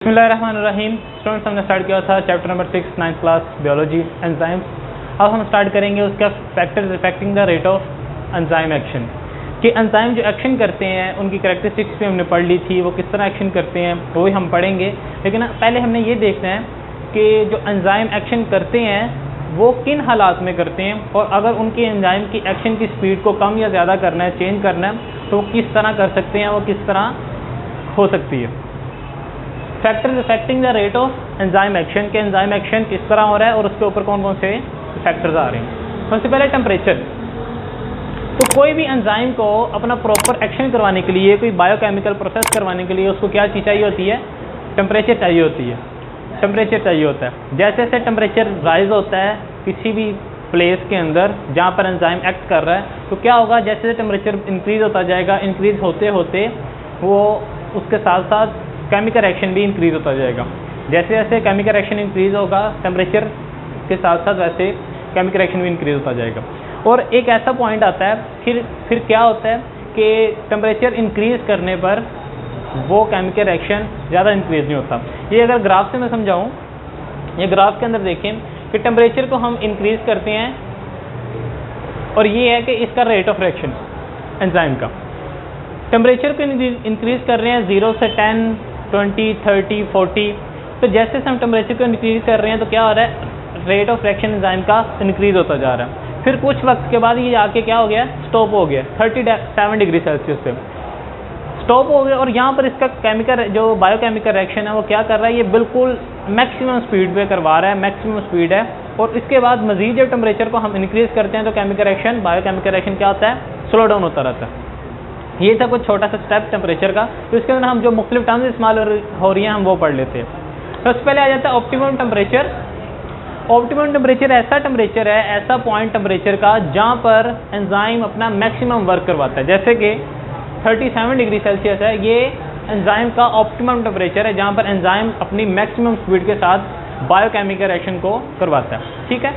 बिस्मिल्लाहिर्रहमानिर्रहीम। स्टूडेंट्स, हमने स्टार्ट किया था chapter number 6 9th class biology enzymes. अब हम स्टार्ट करेंगे उसका factors affecting the rate of enzyme action, कि एंजाइम जो एक्शन करते हैं उनकी कैरेक्टरिस्टिक्स भी हमने पढ़ ली थी, वो किस तरह एक्शन करते हैं वो भी हम पढ़ेंगे। लेकिन पहले हमने ये देखना है कि जो एंजाइम एक्शन करते हैं वो किन हालात में करते हैं, और अगर उनकी एंजाइम की एक्शन की स्पीड को कम या ज़्यादा करना है, चेंज करना है, तो वो किस तरह कर सकते हैं, वो किस तरह हो सकती है। Factors affecting the rate of enzyme action, के एंजाइम एक्शन किस तरह हो रहा है और उसके ऊपर कौन कौन से फैक्टर्स आ रहे हैं। सबसे पहले टेम्परेचर। तो कोई भी एंजाइम को अपना प्रॉपर एक्शन करवाने के लिए, कोई बायोकेमिकल प्रोसेस करवाने के लिए उसको क्या चीज़ चाहिए होती है? टेम्परेचर चाहिए होती है। टेम्परेचर चाहिए होता है। जैसे जैसे टेम्परेचर राइज होता है किसी भी प्लेस के अंदर जहाँ पर एंजाइम एक्ट कर रहा है, तो क्या होगा, जैसे जैसे टेम्परेचर इंक्रीज़ होता जाएगा, इंक्रीज़ होते होते वो उसके साथ साथ केमिकल एक्शन भी इंक्रीज़ होता जाएगा। जैसे जैसे केमिकल एक्शन इंक्रीज़ होगा टेम्परेचर के साथ साथ वैसे केमिकल एक्शन भी इंक्रीज़ होता जाएगा। और एक ऐसा पॉइंट आता है फिर क्या होता है कि टेम्परेचर इंक्रीज़ करने पर वो केमिकल एक्शन ज़्यादा इंक्रीज़ नहीं होता। ये अगर ग्राफ से मैं समझाऊँ, ये ग्राफ के अंदर देखें कि टेम्परेचर को हम इंक्रीज़ करते हैं और ये है कि इसका रेट ऑफ रिएक्शन एंजाइम का। टेम्परेचर को इंक्रीज़ कर रहे हैं 0 से 10, 20, 30, 40। तो जैसे जैसे हम टेम्परेचर को इंक्रीज़ कर रहे हैं तो क्या हो रहा है, रेट ऑफ रिएक्शन एंजाइम का इंक्रीज़ होता जा रहा है। फिर कुछ वक्त के बाद ये आके क्या हो गया, स्टॉप हो गया 37 डिग्री सेल्सियस पे स्टॉप हो गया। और यहाँ पर इसका केमिकल जो बायोकेमिकल रिएक्शन है वो क्या कर रहा है, ये बिल्कुल मैक्सिमम स्पीड पे करवा रहा है, मैक्सिमम स्पीड है। और इसके बाद मज़ीद जब टेम्परेचर को हम इंक्रीज़ करते हैं तो केमिकल रिएक्शन, बायोकेमिकल रिएक्शन क्या होता है, स्लो डाउन होता रहता है। ये था कुछ छोटा सा स्टेप टेम्परेचर का। तो इसके अंदर हम जो मुख्तलिफ टर्म्स इस्तेमाल हो रही हैं हम वो पढ़ लेते हैं। सबसे पहले आ जाता है ऑप्टिमम टेम्परेचर। ऑप्टिमम टेम्परेचर ऐसा टेम्परेचर है, ऐसा पॉइंट टेम्परेचर का जहाँ पर एंजाइम अपना मैक्सिमम वर्क करवाता है। जैसे कि 37 डिग्री सेल्सियस है, ये एंजाइम का ऑप्टिमम टेम्परेचर है जहाँ पर एंजाइम अपनी मैक्सिमम स्पीड के साथ बायोकेमिकल रिएक्शन को करवाता है। ठीक है।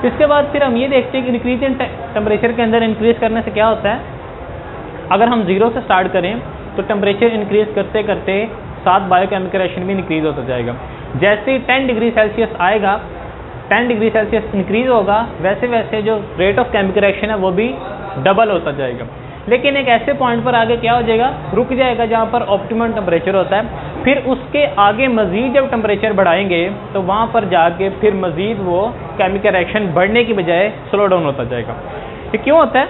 इसके बाद फिर हम ये देखते हैं कि इंक्रीज इन टेम्परेचर के अंदर इंक्रीज़ करने से क्या होता है। अगर हम 0 से स्टार्ट करें तो टेम्परेचर इंक्रीज़ करते करते साथ बायोकेमिकल रिएक्शन भी इंक्रीज़ होता जाएगा। जैसे ही 10 डिग्री सेल्सियस आएगा, 10 डिग्री सेल्सियस इंक्रीज़ होगा, वैसे वैसे जो रेट ऑफ केमिकल रिएक्शन है वो भी डबल होता जाएगा। लेकिन एक ऐसे पॉइंट पर आगे क्या हो जाएगा, रुक जाएगा जहाँ पर ऑप्टिमम टेम्परेचर होता है। फिर उसके आगे मज़ीद जब टेम्परेचर बढ़ाएंगे तो वहाँ पर जाके फिर मज़ीद वो केमिकल रिएक्शन बढ़ने की बजाय स्लो डाउन होता जाएगा। ये क्यों होता है,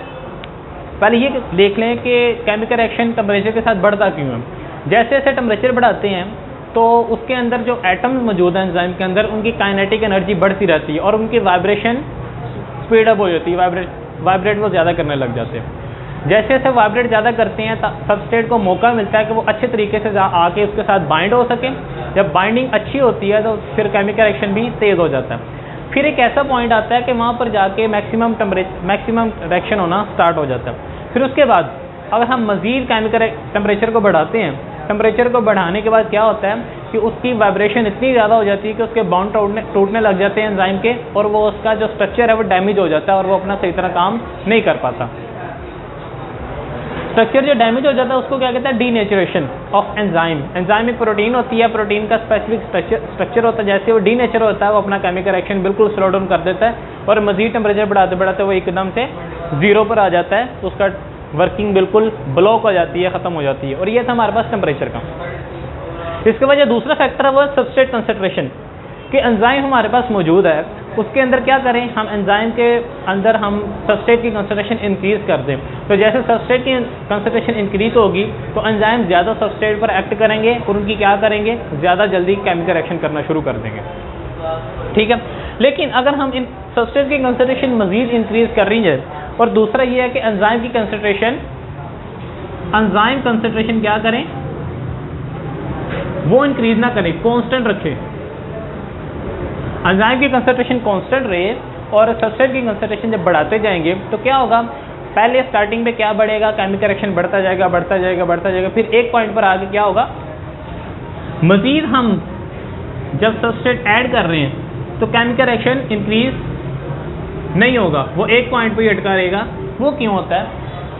पहले ये देख लें कि केमिकल रिएक्शन टेम्परेचर के साथ बढ़ता क्यों है। जैसे जैसे टेम्परेचर बढ़ाते हैं तो उसके अंदर जो एटम्स मौजूद हैं एंजाइम के अंदर, उनकी काइनेटिक एनर्जी बढ़ती रहती है और उनकी वाइब्रेशन स्पीड अप हो जाती है, वाइब्रेट वो ज़्यादा करने लग जाते हैं। जैसे जैसे वाइब्रेट ज़्यादा करते हैं सबस्ट्रेट को मौका मिलता है कि वो अच्छे तरीके से आके उसके साथ बाइंड हो सके। जब बाइंडिंग अच्छी होती है तो फिर केमिकल रिएक्शन भी तेज़ हो जाता है। फिर एक ऐसा पॉइंट आता है कि वहाँ पर जाके मैक्सिमम रिएक्शन होना स्टार्ट हो जाता है। फिर उसके बाद अगर हम मज़ीद केमिकल टेम्परेचर को बढ़ाते हैं, टेम्परेचर को बढ़ाने के बाद क्या होता है कि उसकी वाइब्रेशन इतनी ज़्यादा हो जाती है कि उसके बॉन्ड टूटने लग जाते हैं एंजाइम के, और वो उसका जो स्ट्रक्चर है वो डैमेज हो जाता है और वो अपना सही तरह काम नहीं कर पाता। स्ट्रक्चर जो डैमेज हो जाता है उसको क्या कहते हैं, डीनेचुरेशन ऑफ एंजाइम। एंजाइम एक प्रोटीन होती है, प्रोटीन का स्पेसिफिक स्ट्रक्चर होता है। जैसे वो डीनेचर होता है वो अपना केमिकल रिएक्शन बिल्कुल स्लो डाउन कर देता है और मज़ीद टेम्परेचर बढ़ाते बढ़ाते वो एकदम से 0 पर आ जाता है, तो उसका वर्किंग बिल्कुल ब्लॉक हो जाती है, ख़त्म हो जाती है। और ये था हमारे पास टेम्परेचर का। इसके वजह दूसरा फैक्टर है वो सबस्ट्रेट कंसंट्रेशन, कि एंजाइम हमारे पास मौजूद है, उसके अंदर क्या करें हम, एंजाइम के अंदर हम सबस्ट्रेट की कंसंट्रेशन इंक्रीज़ कर दें। तो जैसे सबस्ट्रेट की कंसंट्रेशन इंक्रीज़ होगी तो एंजाइम ज़्यादा सबस्ट्रेट पर एक्ट करेंगे और उनकी क्या करेंगे, ज़्यादा जल्दी केमिकल रिएक्शन करना शुरू कर देंगे। ठीक है। लेकिन अगर हम इन सबस्ट्रेट की कंसंट्रेशन मज़ीद इंक्रीज़ कर रही है, और दूसरा ये है कि एंजाइम कंसंट्रेशन क्या करें, वो इंक्रीज़ ना करें, कांस्टेंट रखें। एंजाइम की कंसंट्रेशन कांस्टेंट रहे और सबस्ट्रेट की कंसंट्रेशन जब बढ़ाते जाएंगे तो क्या होगा, पहले स्टार्टिंग पे क्या बढ़ेगा, केमिकल रिएक्शन बढ़ता जाएगा बढ़ता जाएगा बढ़ता जाएगा। फिर एक पॉइंट पर आगे क्या होगा, मज़ीद हम जब सबस्ट्रेट ऐड कर रहे हैं तो केमिकल रिएक्शन इंक्रीज नहीं होगा, वो एक पॉइंट पर ही अटका रहेगा। वो क्यों होता है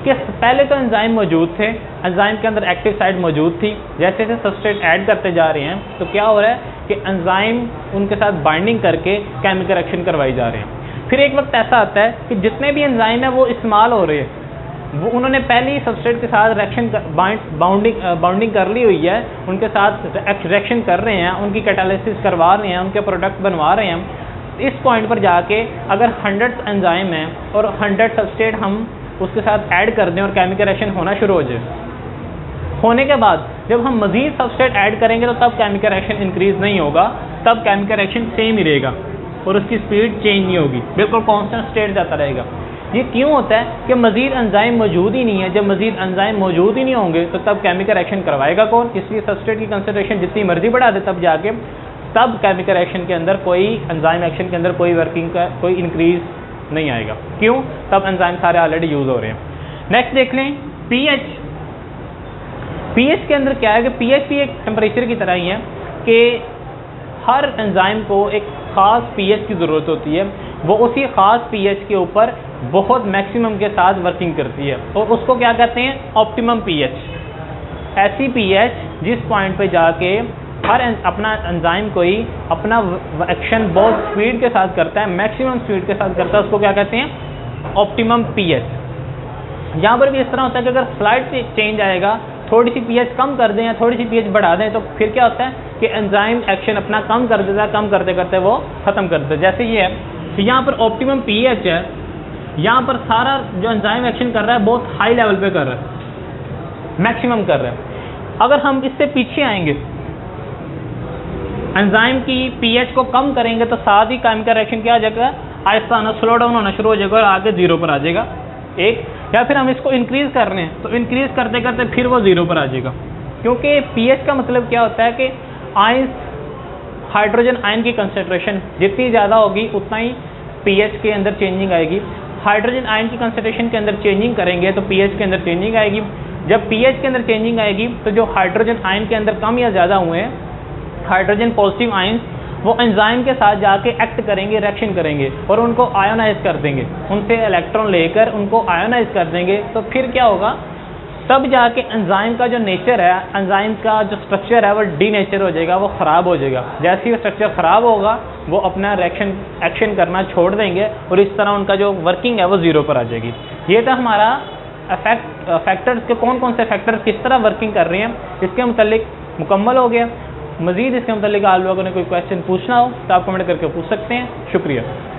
कि पहले तो एंजाइम मौजूद थे, एंजाइम के अंदर एक्टिव साइट मौजूद थी, जैसे जैसे सबस्ट्रेट ऐड करते जा रहे हैं तो क्या हो रहा है कि एंजाइम उनके साथ बाइंडिंग करके केमिकल रिएक्शन करवाई जा रहे हैं। फिर एक वक्त ऐसा आता है कि जितने भी एंजाइम है वो इस्तेमाल हो रहे हैं, वो उन्होंने पहले ही सबस्ट्रेट के साथ रिएक्शन बाउंडिंग कर ली हुई है, उनके साथ रिएक्शन कर रहे हैं, उनकी कैटालिसिस करवा रहे हैं, उनके प्रोडक्ट बनवा रहे हैं। इस पॉइंट पर जाके अगर 100 एंजाइम हैं और 100 सबस्ट्रेट हम उसके साथ ऐड कर दें और केमिकल रिएक्शन होना शुरू हो जाए, होने के बाद जब हम मज़ीद सबस्ट्रेट ऐड करेंगे तो तब केमिकल रिएक्शन इंक्रीज़ नहीं होगा, तब केमिकल रिएक्शन सेम ही रहेगा और उसकी स्पीड चेंज नहीं होगी, बिल्कुल कांस्टेंट स्टेट जाता रहेगा। ये क्यों होता है कि मज़ीद एंजाइम मौजूद ही नहीं है। जब मज़ीद एंजाइम मौजूद ही नहीं होंगे तो तब केमिकल रिएक्शन करवाएगा कौन? इसलिए सबस्ट्रेट की कंसंट्रेशन जितनी मर्जी बढ़ा दे तब जाके तब केमिकल रिएक्शन के अंदर कोई एंजाइम एक्शन के अंदर कोई वर्किंग का कोई इंक्रीज़ नहीं आएगा। क्यों? तब एंजाइम सारे ऑलरेडी यूज़ हो रहे हैं। नेक्स्ट देख लें पीएच। पीएच के अंदर क्या है कि पीएच भी एक टेम्परेचर की तरह ही है कि हर एंजाइम को एक ख़ास पीएच की ज़रूरत होती है, वो उसी ख़ास पीएच के ऊपर बहुत मैक्सिमम के साथ वर्किंग करती है और उसको क्या कहते हैं? Optimum pH. ऐसी पीएच जिस पॉइंट पे जाके हर अपना एंजाइम कोई अपना एक्शन बहुत स्पीड के साथ करता है, मैक्सिमम स्पीड के साथ करता है, उसको क्या कहते हैं? Optimum pH. यहाँ पर भी इस तरह होता है कि अगर स्लाइड चेंज आएगा, थोड़ी सी पीएच कम कर दें या थोड़ी सी पीएच बढ़ा दें तो फिर क्या होता है कि एंजाइम एक्शन अपना कम कर देता है, कम करते करते वो ख़त्म कर देता है। जैसे ये है कि यहाँ पर ऑप्टिमम पीएच है, यहाँ पर सारा जो एंजाइम एक्शन कर रहा है बहुत हाई लेवल पे कर रहा है, मैक्सिमम कर रहा है। अगर हम इससे पीछे आएंगे, एंजाइम की पीएच को कम करेंगे तो साथ ही केमिकल रिएक्शन क्या हो जाएगा? आहिस्ता आना स्लो डाउन होना शुरू हो जाएगा और आगे जीरो पर आ जाएगा एक। या फिर हम इसको इंक्रीज़ कर रहे हैं तो इंक्रीज़ करते करते फिर वो जीरो पर आ जाएगा, क्योंकि पीएच का मतलब क्या होता है कि आयंस हाइड्रोजन आयन की कंसंट्रेशन जितनी ज़्यादा होगी उतना ही पीएच के अंदर चेंजिंग आएगी। हाइड्रोजन आयन की कंसंट्रेशन के अंदर चेंजिंग करेंगे तो पीएच के अंदर चेंजिंग आएगी। जब पीएच के अंदर चेंजिंग आएगी तो जो हाइड्रोजन आयन के अंदर कम या ज़्यादा हुए हैं, हाइड्रोजन पॉजिटिव आयंस, वो एंजाइम के साथ जाके एक्ट करेंगे, रिएक्शन करेंगे और उनको आयोनाइज कर देंगे, उनसे इलेक्ट्रॉन लेकर उनको आयोनाइज कर देंगे। तो फिर क्या होगा? तब जाके एंजाइम का जो नेचर है, एंजाइम का जो स्ट्रक्चर है वो डीनेचर हो जाएगा, वो ख़राब हो जाएगा। जैसे ही वो स्ट्रक्चर ख़राब होगा वो अपना रिएक्शन एक्शन करना छोड़ देंगे और इस तरह उनका जो वर्किंग है वो ज़ीरो पर आ जाएगी। ये था हमारा फैक्टर्स के कौन कौन से फैक्टर्स किस तरह वर्किंग कर रहे हैं, इसके मुतालिक मुकम्मल हो गया। मज़ीद इसके मुतालिक आप लोगों ने कोई क्वेश्चन पूछना हो तो आप कमेंट करके पूछ सकते हैं। शुक्रिया।